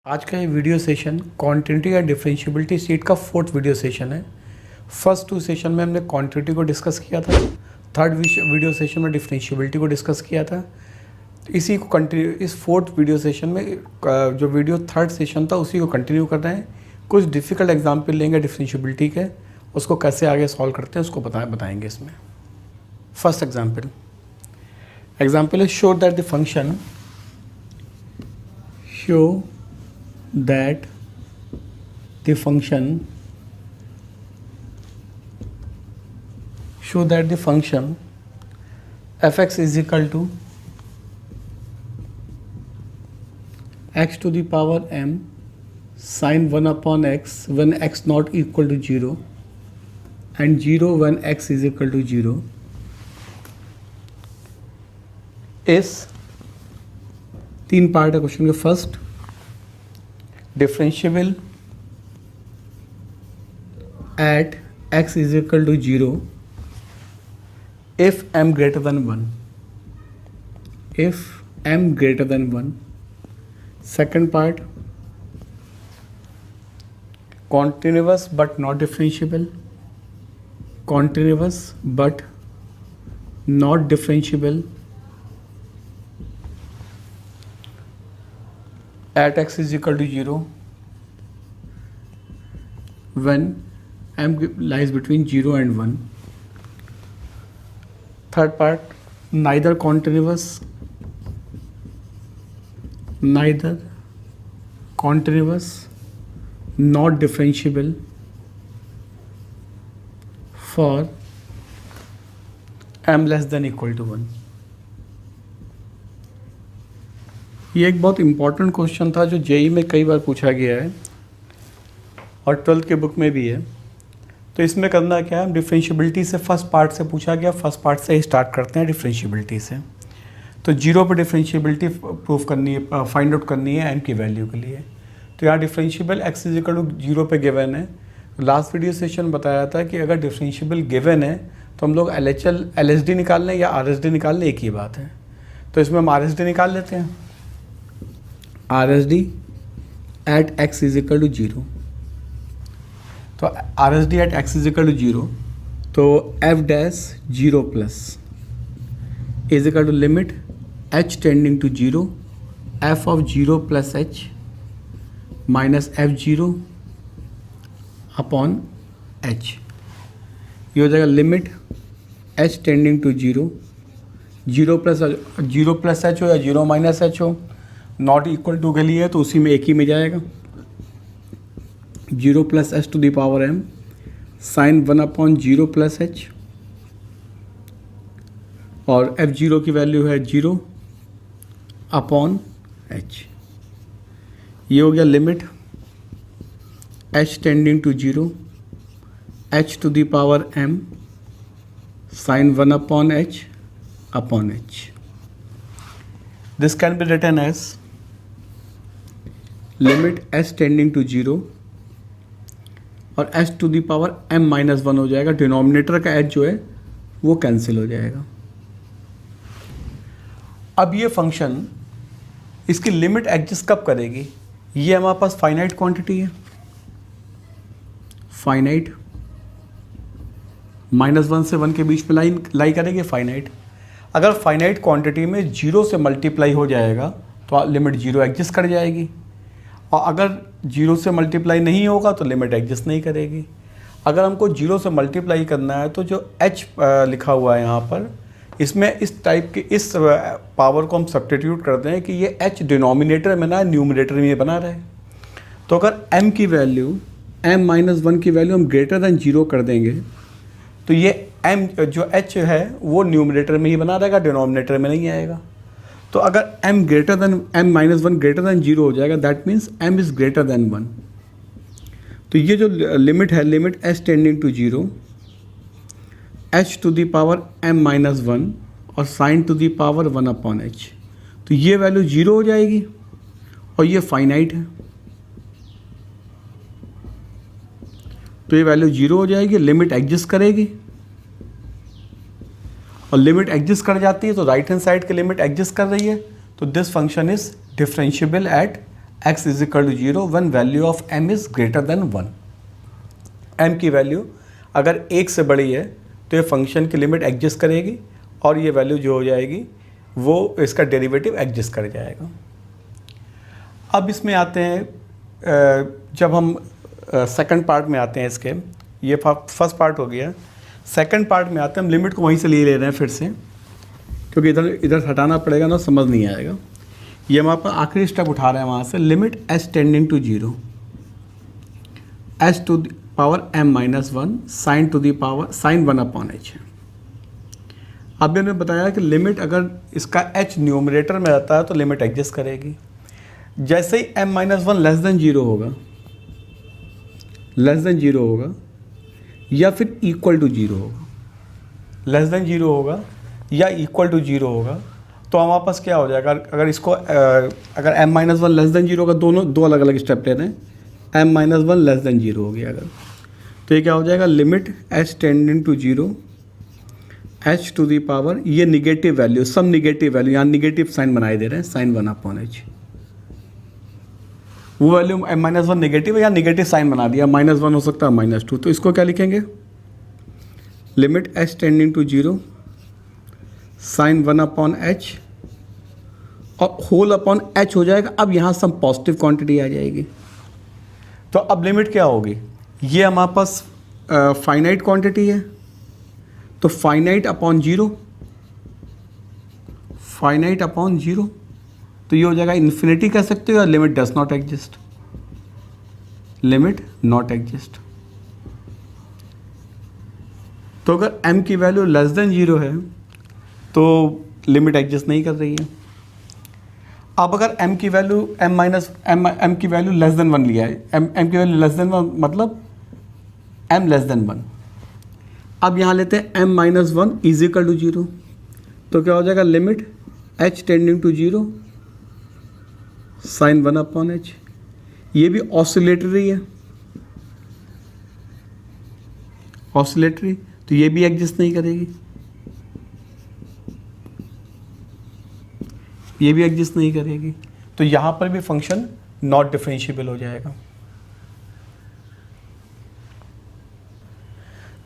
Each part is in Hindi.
आज का ये वीडियो सेशन क्वांटिटी या डिफरेंशियबिलिटी सीट का 4th वीडियो सेशन है। फर्स्ट 2 सेशन में हमने क्वांटिटी को डिस्कस किया था, थर्ड वीडियो सेशन में डिफरेंशियबिलिटी को डिस्कस किया था। इसी को कंटिन्यू इस 4th वीडियो सेशन में जो वीडियो थर्ड सेशन था उसी को कंटिन्यू कर रहे हैं। कुछ डिफ़िकल्ट एग्जाम्पल लेंगे डिफरेंशियबिलिटी के, उसको कैसे आगे सॉल्व करते हैं उसको बताएंगे इसमें। फर्स्ट एग्जाम्पल है show that the function that the function fx is equal to x to the power m sin 1 upon x when x not equal to 0 and 0 when x is equal to 0 is 3 part है क्वेश्चन के। First, differentiable at x is equal to 0 if m greater than 1. If m greater than 1. Second part, continuous but not differentiable. Continuous but not differentiable at x is equal to 0 when m lies between 0 and 1. Third part, neither continuous not differentiable for m less than equal to 1. ये एक बहुत इम्पॉर्टेंट क्वेश्चन था जो जेई में कई बार पूछा गया है और 12th के बुक में भी है। तो इसमें करना क्या है, डिफरेंशियबिलिटी से फर्स्ट पार्ट से पूछा गया, फर्स्ट पार्ट से ही स्टार्ट करते हैं डिफरेंशियबिलिटी से। तो 0 पे डिफरेंशियबिलिटी प्रूफ करनी है, फाइंड आउट करनी है एम की वैल्यू के लिए। तो यहाँ differentiable X is equal to 0 पे गिवन है। लास्ट वीडियो सेशन बताया था कि अगर डिफरेंशियबल गिवन है तो हम लोग LHD निकाल लें या RSD निकाल लें, एक ही बात है। तो इसमें हम RSD निकाल लेते हैं। RSD at x is equal to 0. तो RSD at x is equal to 0, तो f dash 0 plus is equal to limit h tending to 0 f of 0 plus h minus f0 upon h। ये हो जाएगा limit h tending to 0, 0 plus h हो या 0 माइनस h हो, नॉट इक्वल टू के लिए तो उसी में एक ही में जाएगा। 0 plus H to the power m sine 1 upon 0 plus h और f0 की वैल्यू है 0 अपॉन h। ये हो गया limit h tending to 0 h to the power m sine 1 upon h upon h। This can be written as limit h tending to 0 और h to the power m minus 1 हो जाएगा। डिनोमिनेटर का h जो है वो कैंसिल हो जाएगा। अब ये फंक्शन इसकी लिमिट एग्जिस्ट कब करेगी, ये हमारे पास फाइनाइट क्वांटिटी है, फाइनाइट -1 से 1 के बीच में लाई करेगी फाइनाइट। अगर फाइनाइट क्वांटिटी में 0 से मल्टीप्लाई हो जाएगा तो लिमिट 0 एग्जिस्ट कर जाएगी, और अगर 0 से मल्टीप्लाई नहीं होगा तो लिमिट एग्जिस्ट नहीं करेगी। अगर हमको 0 से मल्टीप्लाई करना है तो जो h लिखा हुआ है यहाँ पर, इसमें इस टाइप के इस पावर को हम सब्स्टिट्यूट करते हैं कि ये h डिनोमिनेटर में ना न्यूमरेटर में बना रहे। तो अगर m की वैल्यू m-1 की वैल्यू हम ग्रेटर दैन 0 कर देंगे तो ये m जो h है वो न्यूमरेटर में ही बना रहेगा, डिनोमिनेटर में नहीं आएगा। तो अगर m-1 ग्रेटर दैन 0 हो जाएगा, that means m is greater than 1। तो ये जो लिमिट है, limit h tending to 0 h to the power m-1 और sine to the power 1 upon h, तो ये वैल्यू 0 हो जाएगी और ये फाइनाइट है। तो ये वैल्यू 0 हो जाएगी, लिमिट एग्जिस्ट करेगी और लिमिट एग्जिस्ट कर जाती है तो राइट हैंड साइड की लिमिट एग्जिस्ट कर रही है, तो this function is differentiable at x is equal to 0 when value of m is greater than 1। m की वैल्यू अगर 1 से बड़ी है तो ये फंक्शन की लिमिट एग्जिस्ट करेगी और ये वैल्यू जो हो जाएगी वो इसका डेरिवेटिव एग्जिस्ट कर जाएगा। अब इसमें आते हैं, जब हम सेकंड पार्ट में आते हैं इसके, ये फर्स्ट पार्ट हो गया। सेकंड पार्ट में आते हैं, हम लिमिट को वहीं से ले रहे हैं फिर से, क्योंकि इधर हटाना पड़ेगा ना, समझ नहीं आएगा। ये हम आपका आखिरी स्टेप उठा रहे हैं वहाँ से, limit h tending to 0 h to the power m-1 sine to the power sine 1/h है। अब मैंने बताया कि लिमिट अगर इसका h न्यूमरेटर में रहता है तो लिमिट एग्जिस्ट करेगी। जैसे ही m-1 लेस देन 0 होगा या फिर इक्वल टू 0 होगा, लेस देन 0 होगा या इक्वल टू 0 होगा, तो हमारे पास क्या हो जाएगा, अगर इसको अगर m-1 लेस देन 0 का, दोनों दो अलग अलग स्टेप ले रहे हैं, m-1 लेस देन 0 हो गया अगर, तो ये क्या हो जाएगा, limit h tending to 0 h to the power, ये निगेटिव वैल्यू, सब निगेटिव वैल्यू, यहाँ निगेटिव साइन बनाए दे रहे हैं, साइन 1/h। वो वैल्यू m-1 नेगेटिव है या निगेटिव साइन बना दिया, -1 हो सकता है -2, तो इसको क्या लिखेंगे, limit h tending to 0 sine 1/h और होल अपॉन h हो जाएगा। अब यहाँ सब पॉजिटिव क्वांटिटी आ जाएगी, तो अब लिमिट क्या होगी, ये हमारे पास फाइनाइट क्वांटिटी है, तो फाइनाइट अपॉन 0, फाइनाइट अपॉन 0, तो ये हो जाएगा इन्फिनिटी कह सकते हो, या limit does not exist, limit not exist. तो अगर m की वैल्यू लेस देन 0 है तो लिमिट एग्जिस्ट नहीं कर रही है। अब अगर m की वैल्यू m की वैल्यू लेस देन 1 लिया है, m की वैल्यू लेस देन 1 मतलब m लेस देन 1, अब यहाँ लेते हैं m-1 इज इक्वल टू 0, तो क्या हो जाएगा, limit h tending to 0 sine 1/h, ये भी ऑसिलेटरी है, ऑसिलेटरी, तो ये भी एग्जिस्ट नहीं करेगी, ये भी एग्जिस्ट नहीं करेगी, तो यहाँ पर भी फंक्शन नॉट डिफरेंशिएबल हो जाएगा।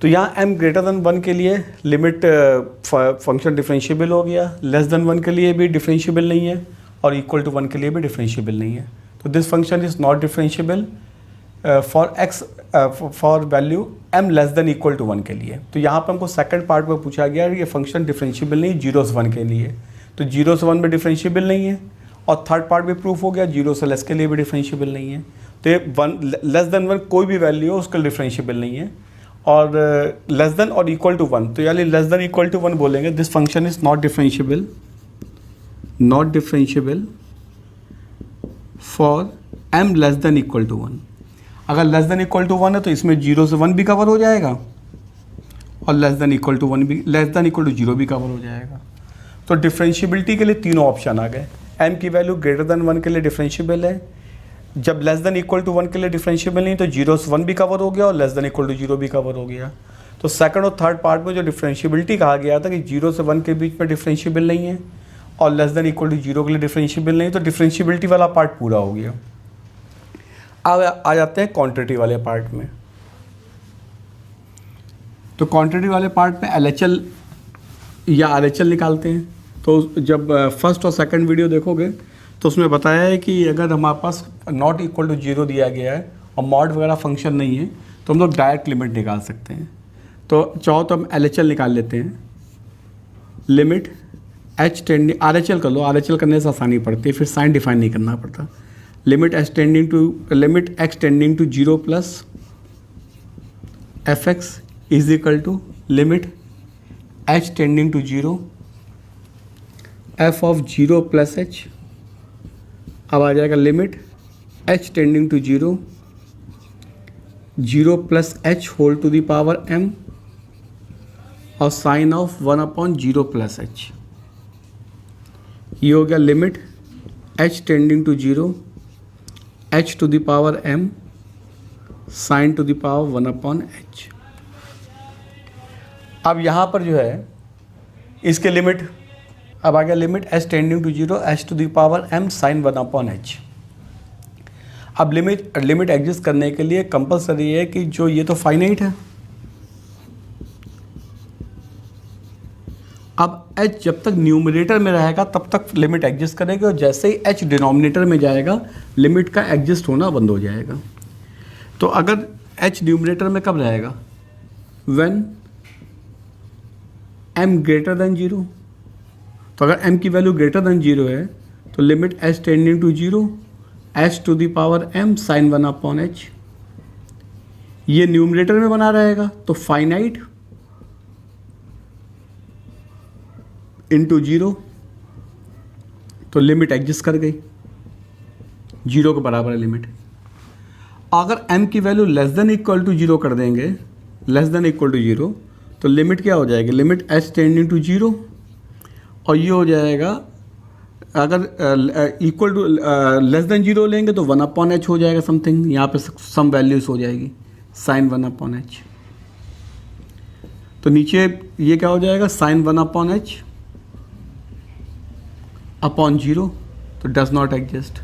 तो यहाँ m ग्रेटर देन 1 के लिए लिमिट फंक्शन डिफरेंशिएबल हो गया, लेस देन 1 के लिए भी डिफरेंशिएबल नहीं है और इक्वल टू 1 के लिए भी डिफरेंशिएबल नहीं है। तो this function is not differentiable for x for value m less than equal to 1 के लिए। तो यहाँ पर हमको सेकंड पार्ट में पूछा गया ये फंक्शन डिफरेंशिएबल नहीं 0 से 1 के लिए, तो 0 से 1 में डिफरेंशिएबल नहीं है, और थर्ड पार्ट भी प्रूफ हो गया 0 से लेस के लिए भी डिफरेंशिएबल नहीं है। तो ये 1 लेस देन 1 कोई भी वैल्यू हो उसका डिफरेंशिएबल नहीं है, और लेस देन और इक्वल टू 1, तो यानी लेस देन इक्वल टू 1 बोलेंगे, this function is not differentiable, not differentiable for m less than equal to 1। अगर लेस देन इक्वल टू 1 है तो इसमें 0 से 1 भी कवर हो जाएगा और लेस देन इक्वल टू 1 भी, लेस देन इक्वल टू 0 भी कवर हो जाएगा। तो डिफरेंशिएबिलिटी के लिए तीनों ऑप्शन आ गए। m की वैल्यू ग्रेटर देन 1 के लिए डिफरेंशिएबल है, जब लेस देन इक्वल टू 1 के लिए डिफरेंशिएबल नहीं तो 0 से 1 भी कवर हो गया और लेस देन इक्वल टू 0 भी कवर हो गया। तो सेकंड और थर्ड पार्ट में जो डिफरेंशिएबिलिटी कहा गया था कि 0 से 1 के बीच में डिफरेंशिएबल नहीं है और लेस देन इक्वल टू 0 के लिए डिफरेंशिएबल नहीं, तो डिफरेंशिएबिलिटी वाला पार्ट पूरा हो गया। अब आ जाते हैं क्वांटिटी वाले पार्ट में। तो क्वांटिटी वाले पार्ट में LHL या RHL निकालते हैं। तो जब फर्स्ट और सेकंड वीडियो देखोगे तो उसमें बताया है कि अगर हमारे पास नॉट इक्वल टू 0 दिया गया है और मॉड वगैरह फंक्शन नहीं है तो हम लोग डायरेक्ट लिमिट निकाल सकते हैं। तो चाहो तो हम LHL निकाल लेते हैं, लिमिट h टेंडिंग, RHL कर लो, RHL करने से आसानी पड़ती है, फिर साइन डिफाइन नहीं करना पड़ता। Limit x tending to 0 plus fx is equal to limit h tending to 0 f of 0 plus h। अब आ जाएगा limit h tending to 0 plus h whole to the power m और साइन ऑफ 1/0 प्लस h। ये हो गया limit h tending to 0 h to the power m sine to the power 1/h। अब यहाँ पर जो है इसके लिमिट, अब आ गया limit h tending to 0 h to the power m sine 1/h। अब लिमिट एग्जिस्ट करने के लिए कंपलसरी है कि जो ये तो फाइनाइट है, अब h जब तक न्यूमरेटर में रहेगा तब तक लिमिट एग्जिस्ट करेगी, और जैसे ही h डिनोमिनेटर में जाएगा लिमिट का एग्जिस्ट होना बंद हो जाएगा। तो अगर h न्यूमरेटर में कब रहेगा, व्हेन m ग्रेटर देन 0। तो अगर m की वैल्यू ग्रेटर देन 0 है तो limit h tending to 0 h to the power m sin 1 upon h, ये न्यूमरेटर में बना रहेगा। तो फाइनाइट इंटू 0, तो लिमिट एग्जिस्ट कर गई, 0 के बराबर है लिमिट। अगर m की value less than equal to 0 कर देंगे, लेस देन इक्वल टू 0, तो लिमिट क्या हो जाएगी, लिमिट h टेंडिंग टू 0, और ये हो जाएगा अगर इक्वल टू लेस देन 0 लेंगे तो 1 अपॉन h हो जाएगा समथिंग, यहाँ पे सम वैल्यूज हो जाएगी साइन 1 अपॉन h। तो नीचे ये क्या हो जाएगा, साइन 1 अपॉन h अपॉन 0, तो does not exist,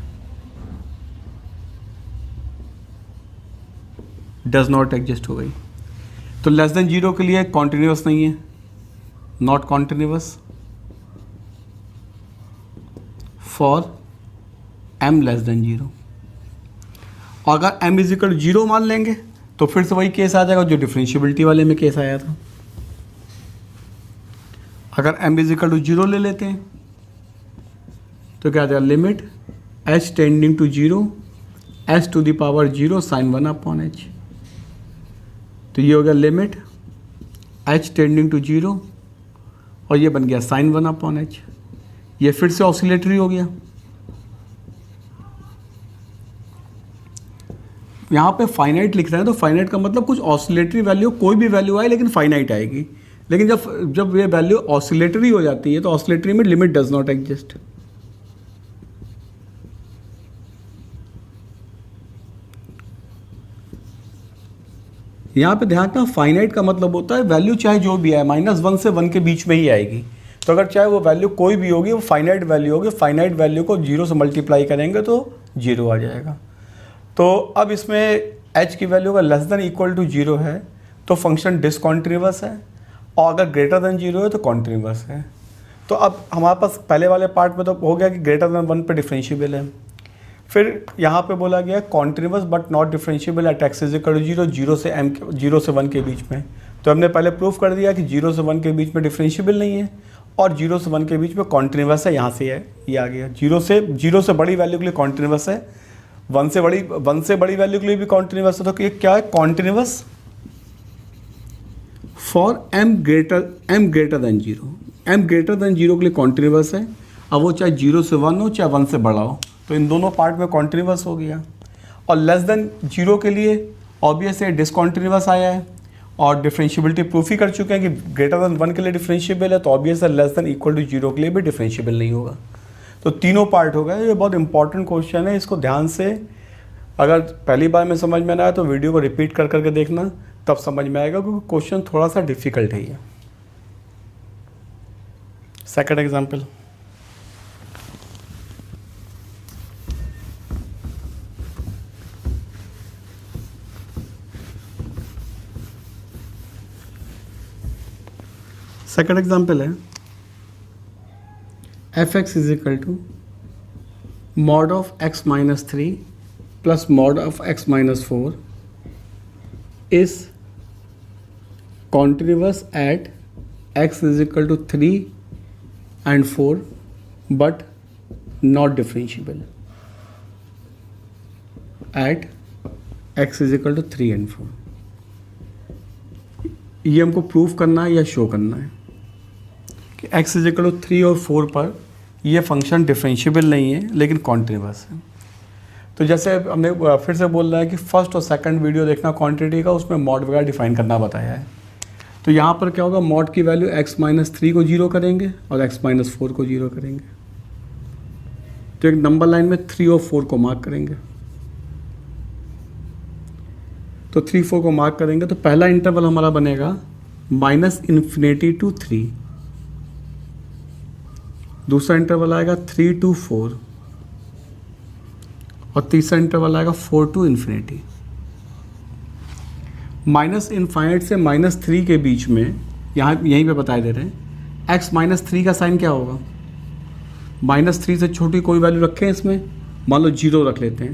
does not exist हो गई। तो लेस देन 0 के लिए कॉन्टिन्यूस नहीं है, not continuous for m less then 0। और अगर m इज इक्वल 0 मान लेंगे तो फिर से वही केस आ जाएगा जो डिफरेंशियबिलिटी वाले में केस आया था। अगर m इज इक्वल टू 0 ले लेते हैं तो क्या आ जाएगा, limit h tending to 0 h to the power 0 sine 1 upon h। तो ये हो गया लिमिट h टेंडिंग टू 0, और ये बन गया साइन 1 अपॉन h। ये फिर से ऑसिलेटरी हो गया। यहाँ पे फाइनाइट लिख रहे हैं तो फाइनाइट का मतलब कुछ ऑसिलेटरी वैल्यू, कोई भी वैल्यू आए लेकिन फाइनाइट आएगी। लेकिन जब ये वैल्यू ऑसिलेटरी हो जाती है तो ऑसिलेटरी में लिमिट डज नॉट एग्जिस्ट। यहाँ पे ध्यान रखना, फाइनाइट का मतलब होता है वैल्यू चाहे जो भी आए -1 से 1 के बीच में ही आएगी। तो अगर चाहे वो वैल्यू कोई भी होगी वो फाइनाइट वैल्यू होगी, फाइनाइट वैल्यू को 0 से मल्टीप्लाई करेंगे तो 0 आ जाएगा। तो अब इसमें h की वैल्यू अगर लेस देन इक्वल टू 0 है तो फंक्शन डिसकॉन्टिन्यूअस है, और अगर ग्रेटर देन 0 है तो कॉन्टिन्यूअस है। तो अब हमारे पास पहले वाले पार्ट में तो हो गया कि ग्रेटर देन 1 पे डिफरेंशिएबल है। फिर यहाँ पे बोला गया continuous but not differentiable at x is equal to 0 से 1 के बीच में। तो हमने पहले प्रूफ कर दिया कि 0 से 1 के बीच में डिफरेंशिएबल नहीं है और 0 से 1 के बीच में कॉन्टिन्यूअस है। यहाँ से है, ये आ गया। 0 से बड़ी वैल्यू के लिए कॉन्टिन्यूअस है, 1 से बड़ी वैल्यू के लिए भी कॉन्टिन्यूअस है। तो ये क्या है, continuous for m greater than 0। m greater than 0 के लिए कॉन्टिन्यूअस है, अब वो चाहे 0 से 1 हो चाहे 1 से बड़ा हो, तो इन दोनों पार्ट में कॉन्टिन्यूअस हो गया। और लेस देन 0 के लिए ऑब्वियस है डिसकॉन्टिन्यूअस आया है, और डिफरेंशिएबिलिटी प्रूफ ही कर चुके हैं कि ग्रेटर देन 1 के लिए डिफरेंशिएबल है, तो ऑब्वियस है लेस देन इक्वल टू 0 के लिए भी डिफरेंशिएबल नहीं होगा। तो तीनों पार्ट हो गए। ये बहुत इंपॉर्टेंट क्वेश्चन है, इसको ध्यान से अगर पहली बार में समझ में ना आए तो वीडियो को रिपीट कर करके देखना, तब समझ में आएगा, क्योंकि क्वेश्चन थोड़ा सा डिफिकल्ट है ये। सेकंड एग्जाम्पल, सेकंड एग्जाम्पल है f(x) is equal to mod of x minus 3 plus mod of x minus 4 is continuous at x is equal to 3 and 4 but not differentiable at x is equal to 3 and 4। ये हमको प्रूफ करना है या शो करना है कि x इज इक्वल टू 3 और 4 पर ये फंक्शन डिफरेंशिएबल नहीं है लेकिन कॉन्टिन्यूअस है। तो जैसे हमने फिर से बोल रहा है कि फर्स्ट और सेकंड वीडियो देखना क्वांटिटी का, उसमें मॉड वगैरह डिफाइन करना बताया है। तो यहाँ पर क्या होगा, मॉड की वैल्यू x माइनस 3 को 0 करेंगे और x माइनस 4 को 0 करेंगे। तो एक नंबर लाइन में 3 और 4 को मार्क करेंगे। तो 3 4 को मार्क करेंगे तो पहला इंटरवल हमारा बनेगा -∞ टू 3, दूसरा इंटरवल आएगा 3 to 4, और तीसरा इंटरवल आएगा 4 to इन्फिनिटी। माइनस इनफाइनाइट से -3 के बीच में यहाँ यहीं पे बता दे रहे हैं x -3 का साइन क्या होगा। -3 से छोटी कोई वैल्यू रखें इसमें, मान लो 0 रख लेते हैं,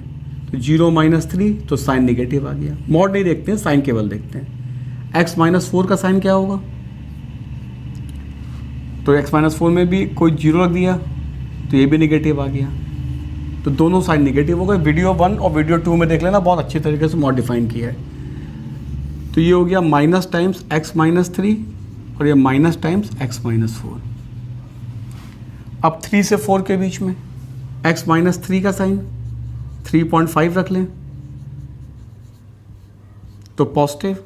तो 0 -3 तो साइन नेगेटिव आ गया। मॉड नहीं देखते हैं, साइन केवल देखते हैं। x -4 का साइन क्या होगा, तो x -4 में भी कोई 0 रख दिया तो ये भी नेगेटिव आ गया, तो दोनों साइन नेगेटिव हो गए। वीडियो 1 और वीडियो 2 में देख लेना, बहुत अच्छी तरीके से मॉडिफाइन किया है। तो ये हो गया माइनस टाइम्स x -3 और ये माइनस टाइम्स x -4। अब 3 से 4 के बीच में x -3 का साइन 3.5 रख लें तो पॉजिटिव,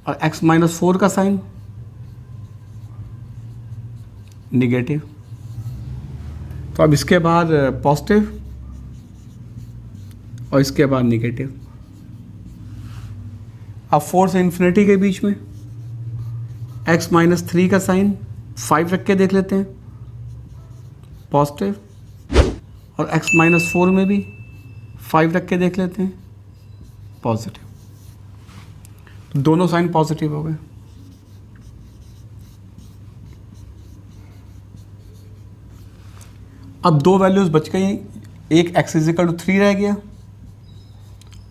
और x -4 का साइन निगेटिव। तो अब इसके बाद पॉजिटिव और इसके बाद निगेटिव। अब 4 से इन्फिनिटी के बीच में x -3 का साइन 5 रख के देख लेते हैं, पॉजिटिव, और x -4 में भी 5 रख के देख लेते हैं, पॉजिटिव। तो दोनों साइन पॉजिटिव हो गए। अब दो वैल्यूज़ बच गई, एक x = 3 रह गया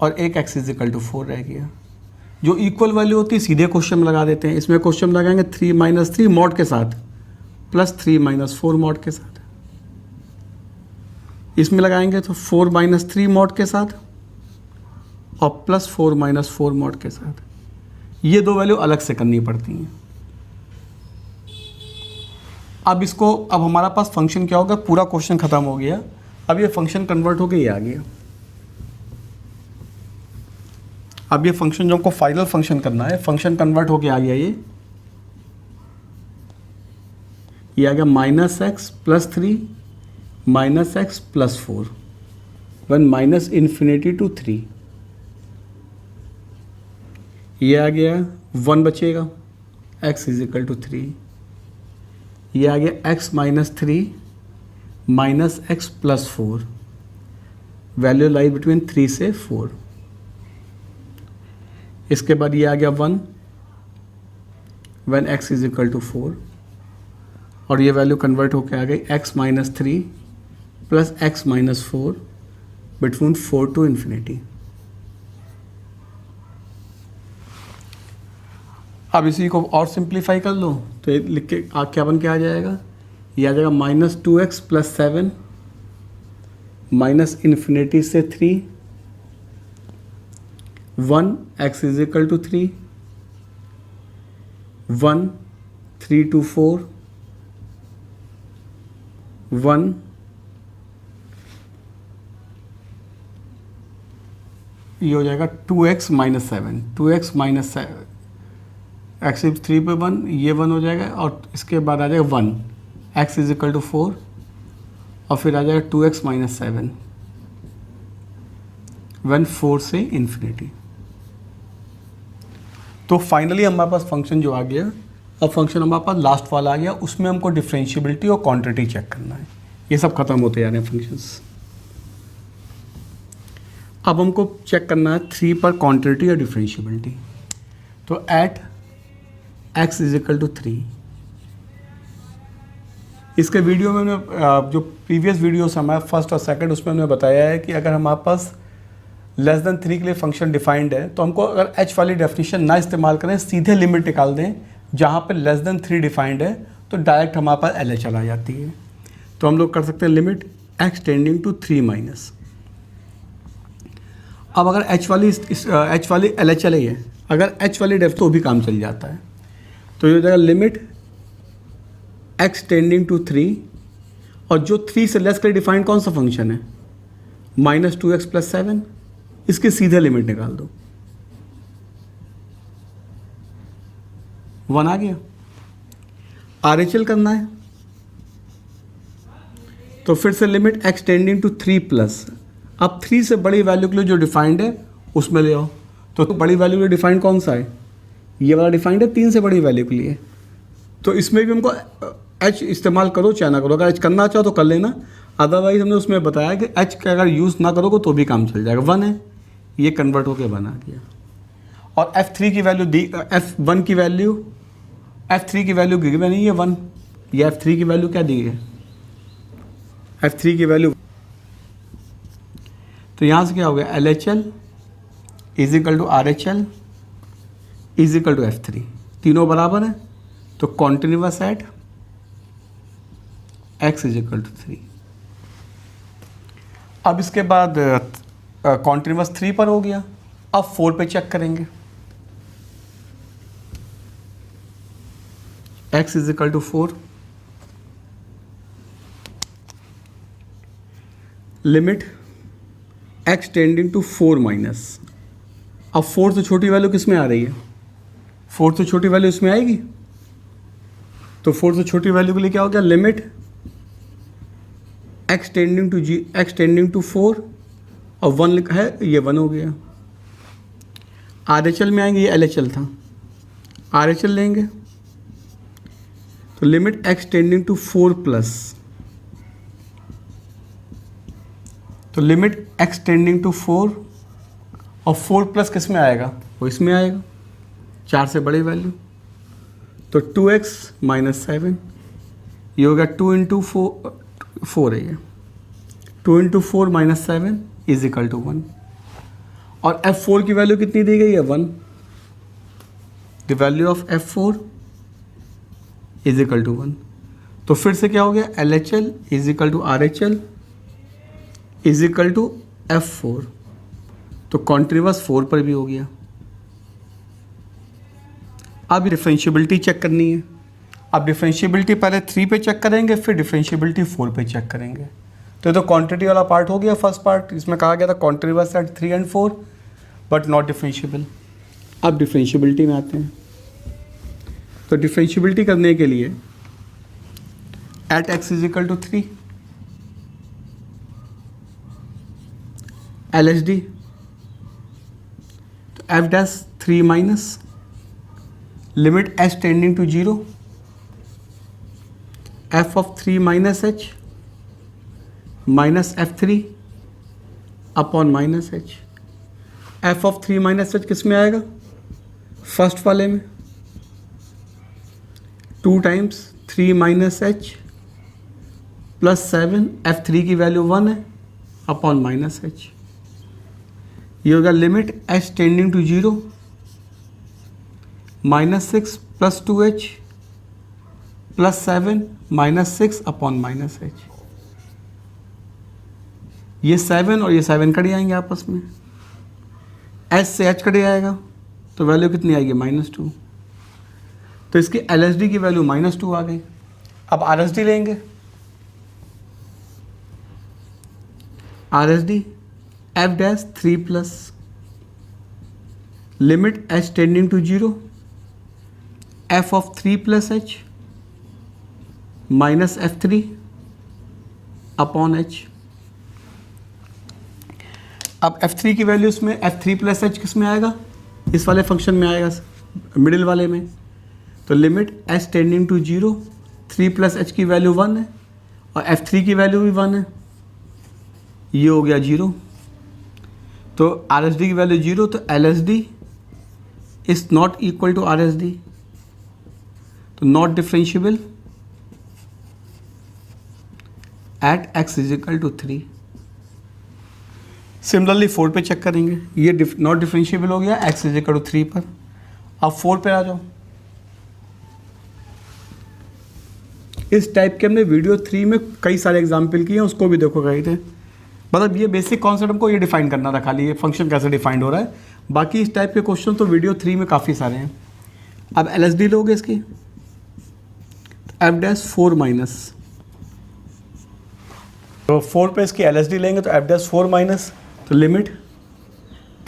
और एक x = 4 रह गया। जो इक्वल वैल्यू होती है सीधे क्वेश्चन में लगा देते हैं। इसमें क्वेश्चन लगाएंगे 3 - 3 मॉड के साथ प्लस 3 - 4 मॉड के साथ। इसमें लगाएंगे तो 4 - 3 मॉड के साथ और प्लस 4 - 4 मॉड के साथ। ये दो वैल्यू अलग से करनी पड़ती हैं। अब हमारा पास फंक्शन क्या होगा, पूरा क्वेश्चन खत्म हो गया। अब ये फंक्शन कन्वर्ट होके ये आ गया। अब ये फंक्शन जो हमको फाइनल फंक्शन करना है, फंक्शन कन्वर्ट होके आ गया। ये आ गया -x + 3 -x + 4 वन -∞ to 3। ये आ गया 1 बचेगा, x = 3। ये आ गया x -3 -x + 4, value lie between 3 से 4। इसके बाद ये आ गया 1 when x = 4, और ये वैल्यू कन्वर्ट होकर आ गई x -3 + x -4 between 4 to infinity. अब इसी को और सिंप्लीफाई कर लो तो ये लिख के क्या बन के आ जाएगा, ये आ जाएगा -2x + 7 -∞ से 3 1 x = 3 1 3 to 4 1 ये हो जाएगा 2x - 7 2x - 7 x 3 पे 1, ये 1 हो जाएगा, और इसके बाद आ जाएगा 1 x = 4 और फिर आ जाएगा 2x - 7 वन 4 से इन्फिनिटी। तो फाइनली हमारे पास फंक्शन जो आ गया। अब फंक्शन हमारे पास लास्ट वाला आ गया, उसमें हमको डिफरेंशिएबिलिटी और क्वांटिटी चेक करना है। ये सब खत्म होते जा रहे हैं फंक्शंस। अब हमको चेक करना है 3 पर क्वांटिटी और डिफरेंशिएबिलिटी। तो एट x = 3, इसके वीडियो में हमने जो प्रीवियस वीडियोस हमारे फर्स्ट और सेकंड, उसमें हमने बताया है कि अगर हमारे पास <3 के लिए फंक्शन डिफाइंड है तो हमको अगर h वाली डेफिनेशन ना इस्तेमाल करें, सीधे लिमिट निकाल दें। जहाँ पे <3 डिफाइंड है तो डायरेक्ट हमारे पास LH आ जाती है। तो हम लोग कर सकते हैं लिमिट x टेंडिंग टू 3 अब अगर h वाली LH है, अगर h वाली डेफ तो भी काम चल जाता है। तो ये हो जाएगा लिमिट x टेंडिंग टू 3, और जो 3 से लेस के लिए डिफाइंड कौन सा फंक्शन है, -2x + 7, इसकी सीधे लिमिट निकाल दो, 1 आ गया। RHL करना है तो फिर से लिमिट x टेंडिंग टू 3+, अब 3 से बड़ी वैल्यू के लिए जो डिफाइंड है उसमें ले आओ। तो बड़ी वैल्यू के लिए डिफाइंड कौन सा है, ये वाला डिफाइंड है 3 से बड़ी वैल्यू के लिए। तो इसमें भी हमको h इस्तेमाल करो चाहे ना करो, अगर h करना चाहो तो कर लेना, अदरवाइज हमने उसमें बताया कि एच का अगर यूज़ ना करोगे तो भी काम चल जाएगा। 1 है, ये कन्वर्ट होकर 1 आ गया। और F3 की वैल्यू दी, F1 की वैल्यू, F3 की वैल्यू गिवन नहीं है 1, ये F3 की वैल्यू क्या दी है, F3 की वैल्यू। तो यहाँ से क्या हो गया, LHL is equal to RHL is equal to F3, तीनों बराबर है तो continuous at x is equal to 3। अब इसके बाद कॉन्टिन्यूअस 3 पर हो गया, अब 4 पे चेक करेंगे। x is equal to 4, limit x tending to 4 minus. अब 4 से छोटी वैल्यू किस में आ रही है, 4 से छोटी वैल्यू इसमें आएगी, तो 4 से छोटी वैल्यू के लिए क्या हो गया, लिमिट x टेंडिंग टू 4 और 1 लिखा है, ये 1 हो गया। RHL में आएंगे, ये LHL था, RHL लेंगे तो limit x tending to 4 plus, तो लिमिट x टेंडिंग टू 4 और 4 प्लस किस में आएगा, वो इसमें आएगा, 4 से बड़े वैल्यू, तो 2x माइनस 7, ये होगा 2 इंटू 4 है ये, 2 into 4 minus 7 is equal to 1। और F4 की वैल्यू कितनी दी गई है, 1। The value of F4 is equal to 1। तो फिर से क्या हो गया, LHL is equal to RHL is equal to F4, तो कॉन्टिन्यूअस 4 पर भी हो गया। अब डिफरेंशियबिलिटी चेक करनी है। अब डिफरेंशियबिलिटी पहले 3 पे चेक करेंगे, फिर डिफरेंशियबिलिटी 4 पे चेक करेंगे। तो ये तो क्वांटिटी वाला पार्ट हो गया, फर्स्ट पार्ट, इसमें कहा गया था continuous at 3 and 4 but not differentiable. अब डिफरेंशियबिलिटी में आते हैं। तो डिफरेंशियबिलिटी करने के लिए at x is equal to 3, LHD तो f dash 3 minus limit h tending to 0, f of 3 minus h minus F3 upon minus h। f of 3 minus h किस में आएगा, फर्स्ट वाले में, 2 times 3 minus h plus 7, F3 की वैल्यू 1 है, अपॉन माइनस h। ये होगा limit h tending to 0 minus 6 plus 2h plus 7 minus 6 upon minus h। ये 7 और ये 7 कट जाएंगे आपस में, h से h कट जाएगा तो वैल्यू कितनी आएगी, -2। तो इसकी LHD की वैल्यू -2 आ गई। अब RHD लेंगे, RHD f dash 3 plus limit h tending to 0, f of 3 plus h minus F3 upon h। अब F3 की वैल्यू इसमें, F3 प्लस h किस में आएगा, इस वाले फंक्शन में आएगा, मिडिल वाले में। तो limit h tending to 0, 3 plus h की वैल्यू 1 है और F3 की वैल्यू भी 1 है, ये हो गया 0। तो RHD की वैल्यू 0, तो LHD is not equal to RHD, तो not differentiable at x is equal to 3। Similarly 4 पे चेक करेंगे, ये नॉट डिफरेंशियबल हो गया x इज इक्वल टू 3 पर। अब 4 पे आ जाओ। इस टाइप के हमने वीडियो 3 में कई सारे एग्जाम्पल किए हैं, उसको भी देखो गए थे। मतलब ये बेसिक कॉन्सेप्ट हमको ये डिफाइन करना था, खाली ये फंक्शन कैसे डिफाइंड हो रहा है। बाकी इस टाइप के क्वेश्चन तो वीडियो 3 में काफ़ी सारे हैं। अब LHD लोगे इसकी, f डैश 4 माइनस, तो 4 पे इसकी LHD लेंगे तो f डैश 4 माइनस, तो limit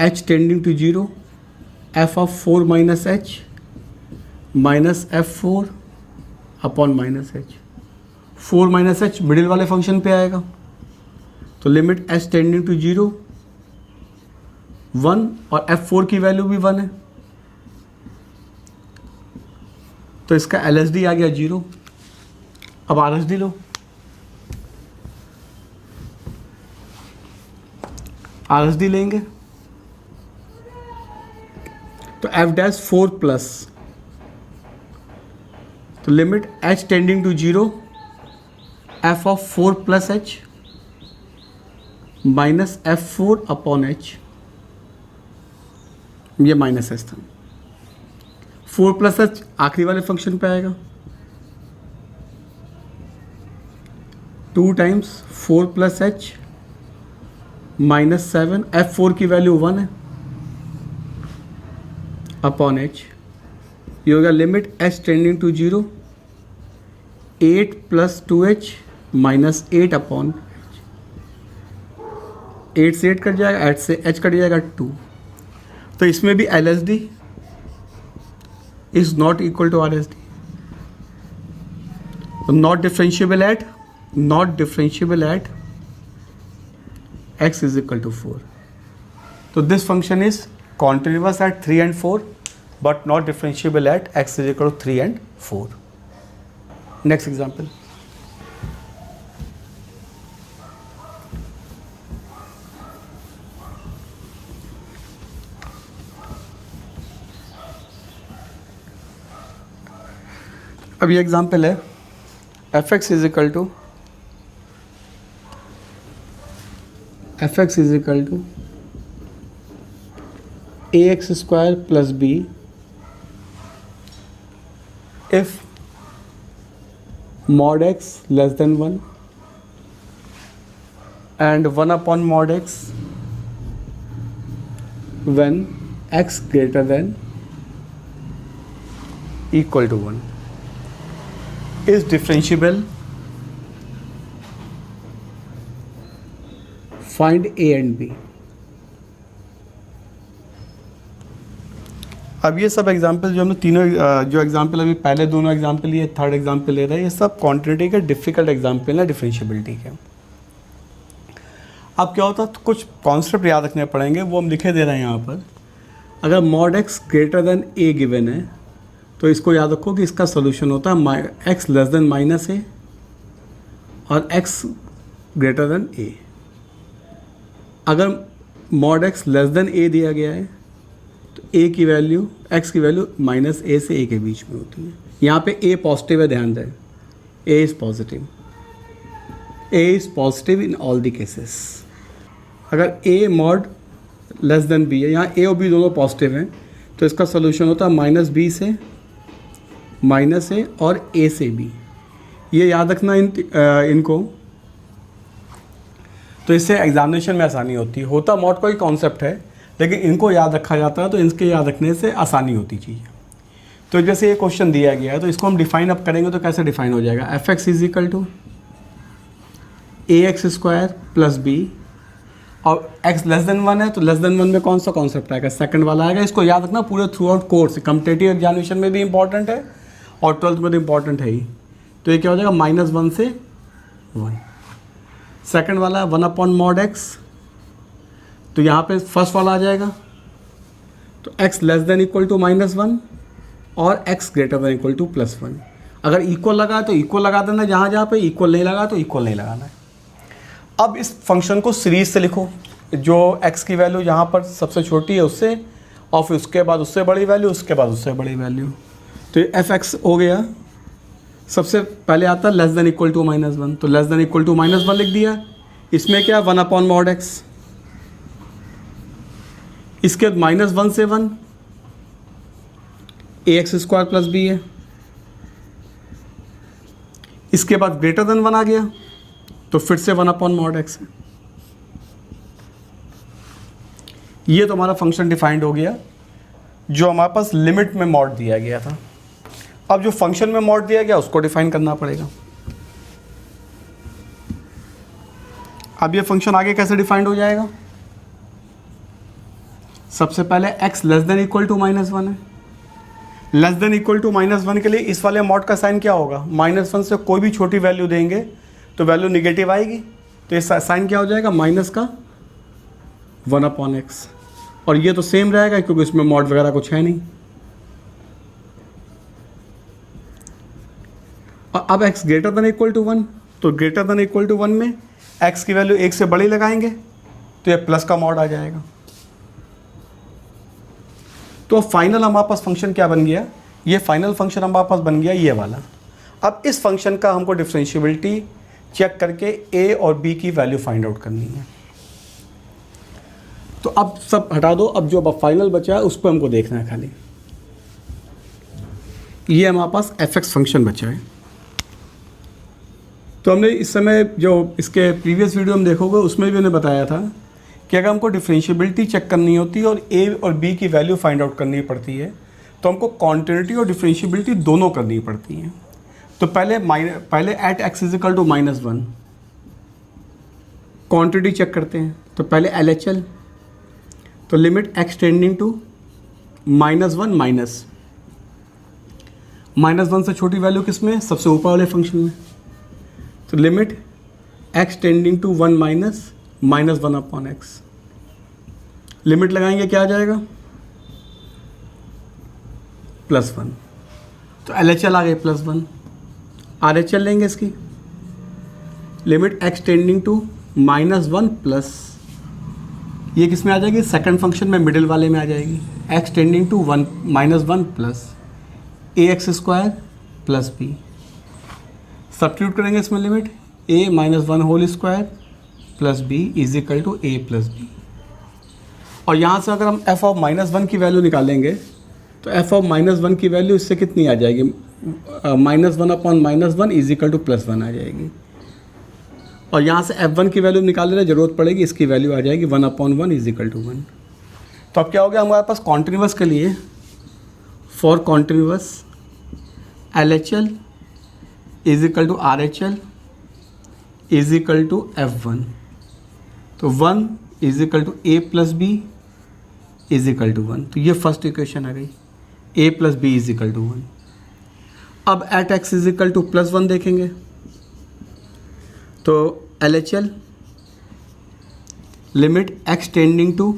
h tending to 0, f of 4 minus h minus F4 upon minus h। 4 minus h middle वाले फंक्शन पे आएगा, तो लिमिट h टेंडिंग टू 0, 1 और F4 की वैल्यू भी 1 है, तो इसका LHD आ गया 0। अब RHD लो, RSD लेंगे तो f डैश 4 प्लस, तो limit h tending to 0 f of 4 plus h minus f4 upon h, ये माइनस h था। 4 प्लस h आखिरी वाले फंक्शन पे आएगा, 2 times 4 plus h minus 7, f4 की वैल्यू 1 है अपॉन h, ये होगा limit h tending to 0 8 plus 2h minus 8 upon 8 से 8 कट जाएगा, 8 से h कट जाएगा 2। तो इसमें भी LSD is not equal to RSD, not differentiable at x is equal to 4। तो this function is continuous at 3 and 4 but not differentiable at x is equal to 3 and 4. Next example. अब ये एग्जाम्पल है fx is equal to ax square plus b if mod x less than 1 and 1 upon mod x when x greater than equal to 1 is differentiable, find a and b। अब ये सब एग्जाम्पल जो हमने तीनों जो एग्जाम्पल अभी पहले दोनों एग्जाम्पल ये थर्ड एग्जाम्पल ले रहे हैं, ये सब क्वांटिटी के डिफ़िकल्ट एग्जाम्पल है डिफरेंशिएबिलिटी के। अब क्या होता है, तो कुछ कॉन्सेप्ट याद रखने पड़ेंगे, वो हम लिखे दे रहे हैं यहाँ पर। अगर मॉड एक्स ग्रेटर देन ए गिवन है तो इसको याद रखो कि इसका सोल्यूशन होता है एक्स लेस देन माइनस ए और एक्स ग्रेटर देन ए। अगर मॉड एक्स लेस देन ए दिया गया है तो ए की वैल्यू एक्स की वैल्यू माइनस ए से ए के बीच में होती है। यहाँ पे ए पॉजिटिव है, ध्यान दें, A is positive, A is positive in all the cases. अगर A mod less than B है, यहाँ ए और बी दोनों पॉजिटिव हैं, तो इसका सोल्यूशन होता है माइनस बी से माइनस ए और ए से बी। ये याद रखना इनको, तो इससे एग्जामिनेशन में आसानी होती है। होता मॉड का ही कॉन्सेप्ट है लेकिन इनको याद रखा जाता है, तो इनके याद रखने से आसानी होती चीज़। तो जैसे ये क्वेश्चन दिया गया है तो इसको हम डिफाइन अप करेंगे तो कैसे डिफाइन हो जाएगा, f x is equal to a x square plus b, और x लेस देन 1 है तो लेस देन 1 में कौन सा कॉन्सेप्ट आएगा, सेकंड वाला आएगा। इसको याद रखना पूरे through out course, competitive examination में भी इंपॉर्टेंट है और 12th में भी इंपॉर्टेंट है ही। तो ये क्या हो जाएगा -1 से 1। सेकंड वाला है 1 अपॉन मॉड एक्स, तो यहाँ पे फर्स्ट वाला आ जाएगा, तो x less than equal to -1 और x greater than equal to +1। अगर इक्वल लगा तो इक्वल लगा देना, जहाँ जहाँ पे इक्वल नहीं लगा तो इक्वल नहीं लगाना है। अब इस फंक्शन को सीरीज से लिखो, जो x की वैल्यू यहाँ पर सबसे छोटी है उससे, और फिर उसके बाद उससे बड़ी वैल्यू, उसके बाद उससे बड़ी वैल्यू। तो ये f(x) हो गया। सबसे पहले आता है लेस देन इक्वल टू -1, तो लेस देन इक्वल टू -1 लिख दिया। इसमें क्या 1 अपॉन मॉड x, इसके बाद -1 से 1 ax स्क्वायर प्लस बी है। इसके बाद ग्रेटर देन 1 आ गया तो फिर से 1 अपॉन मॉड एक्स है। ये तो हमारा फंक्शन डिफाइंड हो गया जो हमारे पास लिमिट में मॉड दिया गया था। अब जो फंक्शन में मॉड दिया गया उसको डिफाइन करना पड़ेगा। अब ये फंक्शन आगे कैसे डिफाइंड हो जाएगा, सबसे पहले x less than equal to -1 है। लेस देन इक्वल टू -1 के लिए इस वाले मॉड का साइन क्या होगा, -1 से कोई भी छोटी वैल्यू देंगे तो वैल्यू निगेटिव आएगी, तो ये साइन क्या हो जाएगा माइनस का 1 अपॉन एक्स, और ये तो सेम रहेगा क्योंकि इसमें मॉड वगैरह कुछ है नहीं। और अब x greater than equal to 1, तो ग्रेटर देन इक्वल टू 1 में x की वैल्यू 1 से बड़ी लगाएंगे तो ये प्लस का मॉड आ जाएगा। तो फाइनल हमारे पास फंक्शन क्या बन गया, ये फाइनल फंक्शन हमारे पास बन गया ये वाला। अब इस फंक्शन का हमको डिफरेंशिएबिलिटी चेक करके ए और बी की वैल्यू फाइंड आउट करनी है। तो अब सब हटा दो, अब जो अब फाइनल बचा है उस पर हमको देखना है खाली। ये हमारे पास एफ एक्स फंक्शन बचा है। तो हमने इस समय जो इसके प्रीवियस वीडियो में देखोगे उसमें भी मैंने बताया था कि अगर हमको डिफरेंशिएबिलिटी चेक करनी होती है और ए और बी की वैल्यू फाइंड आउट करनी पड़ती है तो हमको कॉन्टिन्यूटी और डिफरेंशिएबिलिटी दोनों करनी पड़ती हैं। तो पहले at x is equal to -1 quantity check करते हैं। तो पहले LHL, तो लिमिट एक्स टेंडिंग टू -1 -1 से छोटी वैल्यू किस में, सबसे ऊपर वाले फंक्शन में। तो limit x tending to 1 -1 upon x, limit लगाएंगे क्या आ जाएगा +1। तो LHL आ गई +1। RHL लेंगे इसकी, limit x tending to -1 plus, ये किस में आ जाएगी, सेकंड फंक्शन में मिडिल वाले में आ जाएगी। X tending to -1 plus ax² plus b, substitute करेंगे इसमें limit a -1² plus b is equal to a plus b। और यहाँ से अगर हम f ऑफ -1 की वैल्यू निकालेंगे तो f ऑफ -1 की वैल्यू इससे कितनी आ जाएगी, -1 अपॉन -1 इज इक्वल टू +1 आ जाएगी। और यहाँ से f1 की वैल्यू निकालने की जरूरत पड़ेगी, इसकी वैल्यू आ जाएगी 1/1 इज इक्वल टू 1। तो अब क्या हो गया हमारे पास कॉन्टिन्यूअस के लिए, for continuous LHL is equal to RHL is equal to F1। तो 1 is equal to a plus b is equal to 1। तो ये फर्स्ट इक्वेशन आ गई, a plus b is equal to 1। अब at x is equal to +1 देखेंगे। तो LHL limit x tending to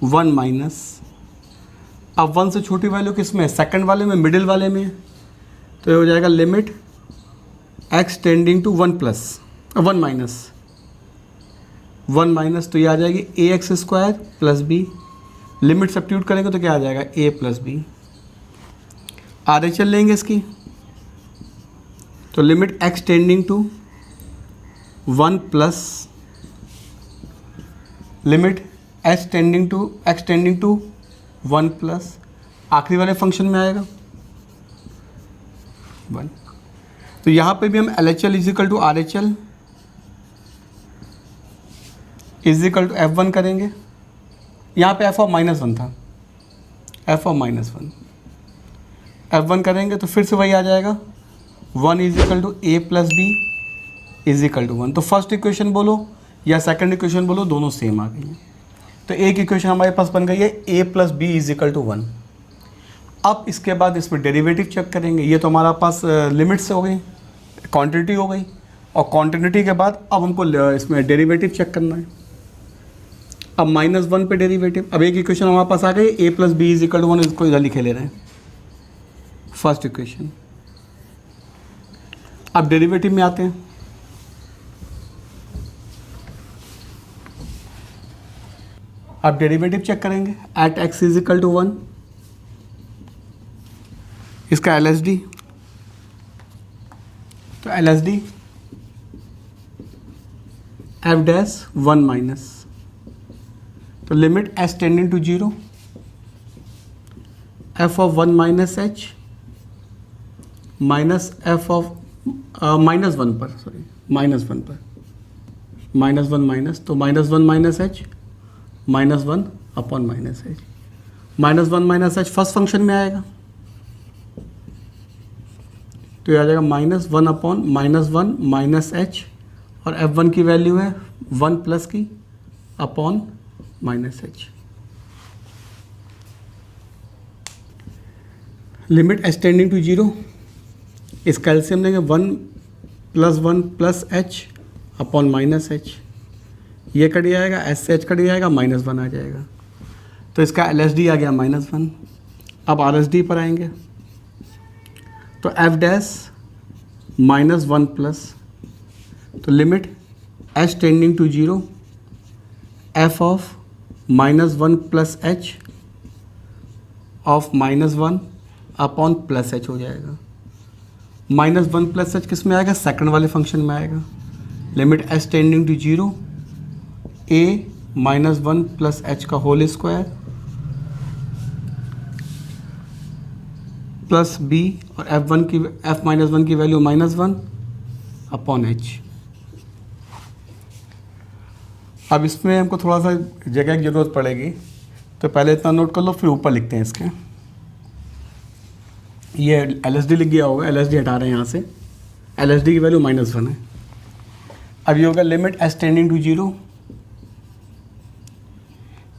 1 अब 1 से छोटी वैल्यू किस में, सेकंड वाले में, मिडिल वाले में। तो ये हो जाएगा limit x tending to 1 minus, तो ये आ जाएगी ax² plus b, limit substitute करेंगे तो क्या आ जाएगा a प्लस b। RHL लेंगे इसकी, तो limit x tending to 1 plus, limit x tending to 1 plus, आखिरी वाले फंक्शन में आएगा 1। तो यहाँ पे भी हम LHL is equal to RHL is equal to F1 करेंगे। यहाँ पे f ऑफ -1 था, f ऑफ -1 F1 करेंगे तो फिर से वही आ जाएगा 1 is equal to a plus b is equal to 1। तो फर्स्ट इक्वेशन बोलो या सेकंड इक्वेशन बोलो, दोनों सेम आ गई हैं। तो एक इक्वेशन हमारे पास बन गई है a plus b is equal to 1। अब इसके बाद इसमें डेरिवेटिव चेक करेंगे। ये तो हमारा पास लिमिट्स हो गई, क्वांटिटी हो गई, और क्वांटिटी के बाद अब हमको इसमें डेरिवेटिव चेक करना है। अब -1 पे डेरिवेटिव, अब एक इक्वेशन हमारे पास आ गई a plus b is equal to 1, इसको इधर लिखे ले रहे हैं फर्स्ट इक्वेशन। अब डेरिवेटिव में आते हैं। अब डेरिवेटिव चेक करेंगे at x is equal to 1, इसका LSD, तो LSD f डैश 1 माइनस, तो limit s tending to 0 f of 1 minus h minus f of -1 पर, सॉरी -1 पर, -1 माइनस, तो -1 minus h -1 upon minus h, -1 minus h first function में आएगा, तो ये आ जाएगा -1 अपॉन -1 माइनस h, और f1 की वैल्यू है 1 प्लस की upon minus h। Limit s tending to 0, इसका एलसीएम लेंगे 1 plus h upon minus h, ये कट जाएगा, s से h कट जाएगा, -1 आ जाएगा। तो इसका LSD आ गया -1। अब RSD पर आएंगे, तो f डैश -1 प्लस, तो limit s tending to 0 f of -1 plus h of -1 upon plus h हो जाएगा। -1 प्लस एच किस में आएगा? सेकंड वाले फंक्शन में आएगा। Limit h tending to 0 a -1 plus h का होल स्क्वायर प्लस b और f-1 की वैल्यू -1 अपॉन एच। अब इसमें हमको थोड़ा सा जगह की ज़रूरत पड़ेगी, तो पहले इतना नोट कर लो, फिर ऊपर लिखते हैं इसके। ये LSD लिख गया होगा, LSD हटा रहे हैं यहाँ से। LSD की वैल्यू -1 है। अब ये होगा लिमिट एच टेंडिंग टू 0,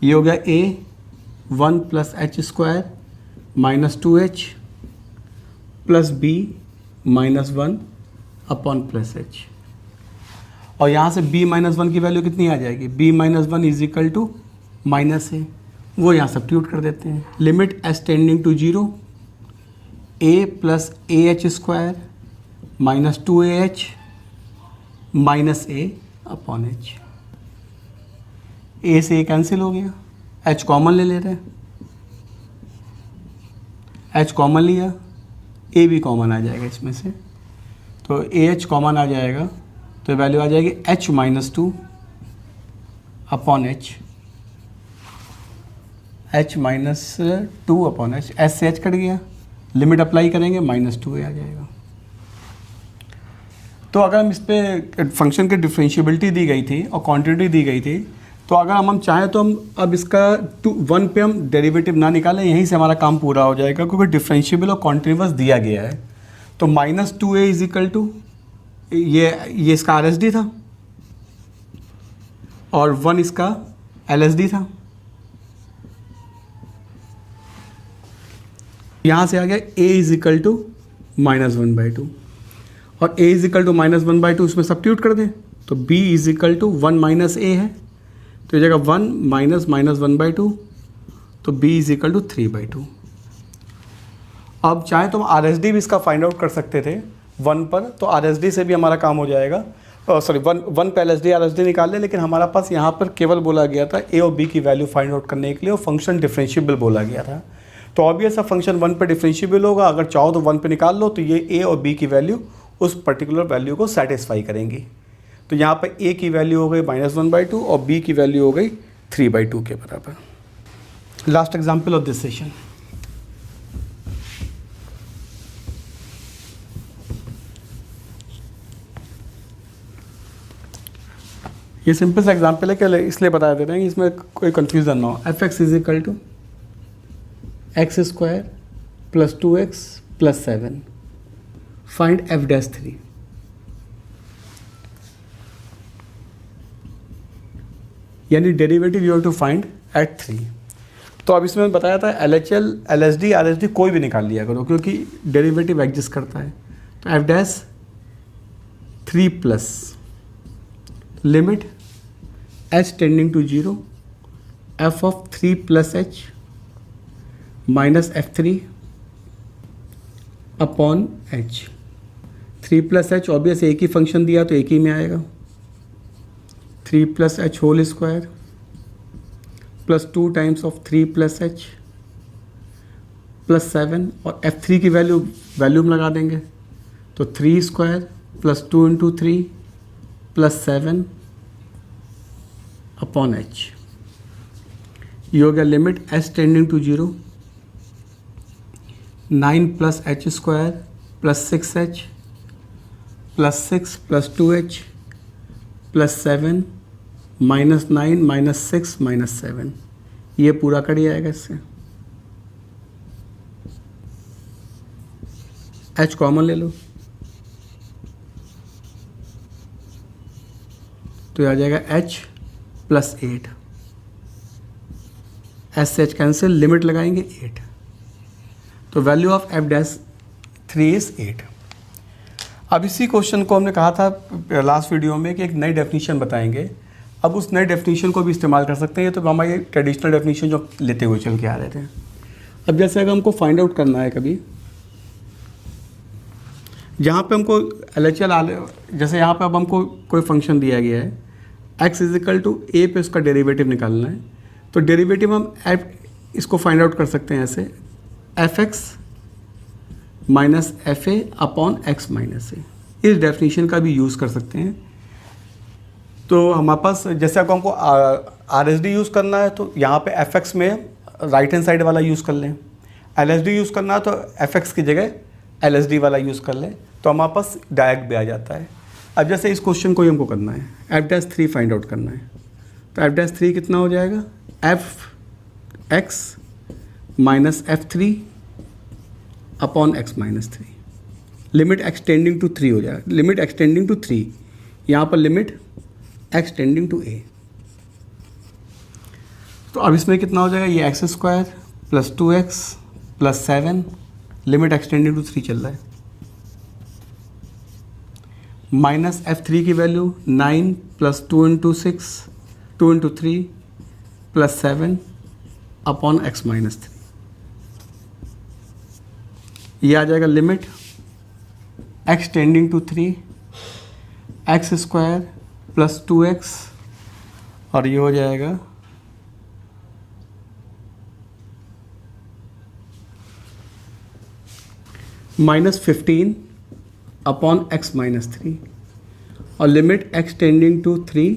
ये हो गया a 1 plus H square -2h plus b -1 upon plus H. और यहाँ से b -1 की वैल्यू कितनी आ जाएगी? b -1 is equal to minus A, वो यहाँ सब्स्टिट्यूट कर देते हैं। Limit h tending to 0 a plus A h square -2ah minus A upon h. A से ए कैंसिल हो गया, एच कॉमन ले रहे हैं, एच कॉमन लिया, ए भी कॉमन आ जाएगा इसमें से, तो ए एच कॉमन आ जाएगा, तो वैल्यू आ जाएगी h -2 upon H, h -2 upon H. H से एच कट गया, लिमिट अप्लाई करेंगे -2a आ जाएगा। तो अगर हम इस पर फंक्शन की डिफरेंशिएबिलिटी दी गई थी और क्वांटिटी दी गई थी, तो अगर हम चाहें तो हम अब इसका 1 पे हम डेरिवेटिव ना निकालें, यहीं से हमारा काम पूरा हो जाएगा, क्योंकि डिफरेंशिएबल और कॉन्टिन्यूअस दिया गया है। तो -2a इज इक्वल टू ये इसका RSD था और 1 इसका LSD था। यहाँ से आ गया a इज इक्वल टू -1/2 और a इज इक्वल टू -1/2 उसमें सब्स्टिट्यूट कर दें, तो b is equal to 1 minus a है, तो ये जगह 1 माइनस -1/2, तो b इज इक्वल टू 3/2। अब चाहे तो हम RSD भी इसका फाइंड आउट कर सकते थे 1 पर, तो RSD से भी हमारा काम हो जाएगा। सॉरी 1 पे RSD निकाल लें, लेकिन हमारा पास यहाँ पर केवल बोला गया था a और b की वैल्यू फाइंड आउट करने के लिए, और फंक्शन डिफरेंशिएबल बोला गया था। तो ऑब्वियस फंक्शन 1 पे डिफरेंशिएबल होगा, अगर चाहो तो 1 पे निकाल लो, तो ये a और b की वैल्यू उस पर्टिकुलर वैल्यू को सेटिस्फाई करेंगी। तो यहाँ पर a की वैल्यू हो गई -1/2 और b की वैल्यू हो गई 3/2 के बराबर। Last example of this session. ये सिंपल सा एग्जाम्पल है कि इसलिए बता दे रहे हैं इसमें कोई कंफ्यूजन ना हो। f(x) is equal to x square plus 2x plus 7, find f'3। यानी derivative you have to find at 3। तो अब इसमें बताया था LHL, LSD, RSD कोई भी निकाल लिया करो, क्योंकि डेरिवेटिव एग्जिस्ट करता है। तो f'3 plus limit h tending to 0 f of 3 plus h minus f3 upon h। 3 plus h obvious एक ही फंक्शन दिया तो एक ही में आएगा, 3 plus h whole square plus 2 times of 3 plus h plus 7, और f3 की वैल्यू में लगा देंगे, तो 3 square plus 2 into 3 plus 7 upon h। ये हो गया limit h tending to 0 9 plus h square plus 6h plus 6 plus 2h plus 7 -9 -6 -7, ये पूरा कट जाएगा इससे। h कॉमन ले लो, तो ये आ जाएगा h प्लस 8, h से h कैंसिल, लिमिट लगाएंगे 8, तो वैल्यू ऑफ f'3 इज 8। अब इसी क्वेश्चन को हमने कहा था लास्ट वीडियो में कि एक नई डेफिनेशन बताएंगे। अब उस नई डेफिनेशन को भी इस्तेमाल कर सकते हैं, तो हमारी ट्रेडिशनल डेफिनेशन जो लेते हुए चल के आ रहे थे। अब जैसे अगर हमको फाइंड आउट करना है कभी, जहाँ पे हमको LHL, जैसे यहाँ पे अब हमको कोई फंक्शन दिया गया है x इज इक्वल टू ए पे उसका डेरिवेटिव निकालना है। तो डेरिवेटिव हम इसको फाइंड आउट कर सकते हैं ऐसे, f x minus f a upon x minus a. इस डेफिनेशन का भी यूज़ कर सकते हैं। तो हमारे पास जैसे आपको हमको आर एस डी यूज़ करना है तो यहाँ पे एफ एक्स में राइट हैंड साइड वाला यूज़ कर लें, एल एस डी यूज़ करना है तो एफ एक्स की जगह एल एस डी वाला यूज़ कर लें, तो हमारे पास डायरेक्ट भी आ जाता है। अब जैसे इस क्वेश्चन को ही हमको करना है, एफ डैश 3 फाइंड आउट करना है, तो एफ डैश 3 कितना हो जाएगा, f x minus f 3 upon x minus 3, limit x tending to 3 हो जाएगा, लिमिट एक्सटेंडिंग टू 3, यहाँ पर लिमिट एक्सटेंडिंग टू ए। तो अब इसमें कितना हो जाएगा, ये x square plus 2x plus 7, limit x tending to 3 चल रहा है, माइनस f3 की value 9 plus 2 into 6 2 into 3 plus 7 upon x minus 3। ये आ जाएगा limit x tending to 3 x square plus 2x, और ये हो जाएगा -15 अपॉन x माइनस 3, और लिमिट एक्सटेंडिंग टू 3,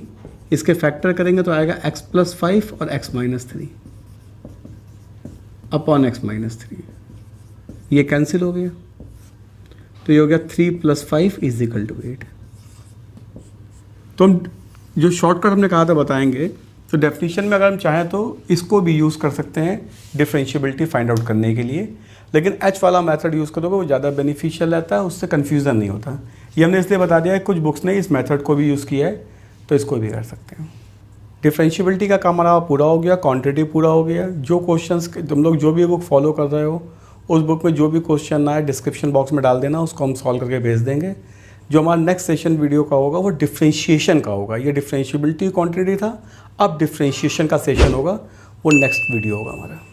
इसके फैक्टर करेंगे तो आएगा x प्लस 5 और x minus 3 upon x minus 3, ये कैंसिल हो गया, तो ये हो गया 3 प्लस 5 इज इक्वल टू 8। तो हम जो शॉर्टकट हमने कहा था बताएंगे, तो डेफिनेशन में अगर हम चाहें तो इसको भी यूज़ कर सकते हैं डिफरेंशिएबिलिटी फाइंड आउट करने के लिए, लेकिन एच वाला मेथड यूज़ करोगे वो ज़्यादा बेनिफिशियल रहता है, उससे कन्फ्यूज़न नहीं होता। ये हमने इसलिए बता दिया है, कुछ बुक्स ने इस मेथड को भी यूज़ किया है, तो इसको भी कर सकते हैं। डिफरेंशिएबिलिटी का काम हमारा पूरा हो गया, क्वांटिटी पूरा हो गया। जो क्वेश्चंस तुम लोग जो भी बुक फॉलो कर रहे हो, उस बुक में जो भी क्वेश्चन आए डिस्क्रिप्शन बॉक्स में डाल देना, उसको हम सॉल्व करके भेज देंगे। जो हमारा नेक्स्ट सेशन वीडियो का होगा वो डिफरेंशिएशन का होगा। ये डिफरेंशिएबिलिटी क्वांटिटी था, अब डिफरेंशिएशन का सेशन होगा, वो नेक्स्ट वीडियो होगा हमारा।